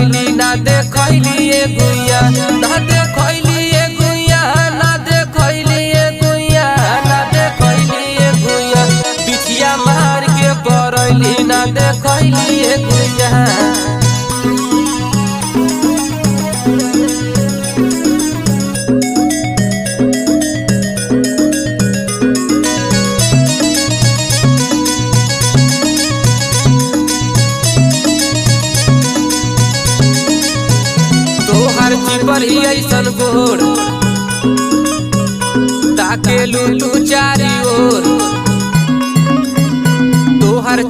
करैली ना देखैली ए गुइया ना देखैली ए गुइया ना देखैली ए गुइया ना देखैली ए गुइया बिछिया मार के परैली ना देखैली ए गुइया। तोहर चिपर ही ऐसन गोर ताके लू तू चारी ओर तोहर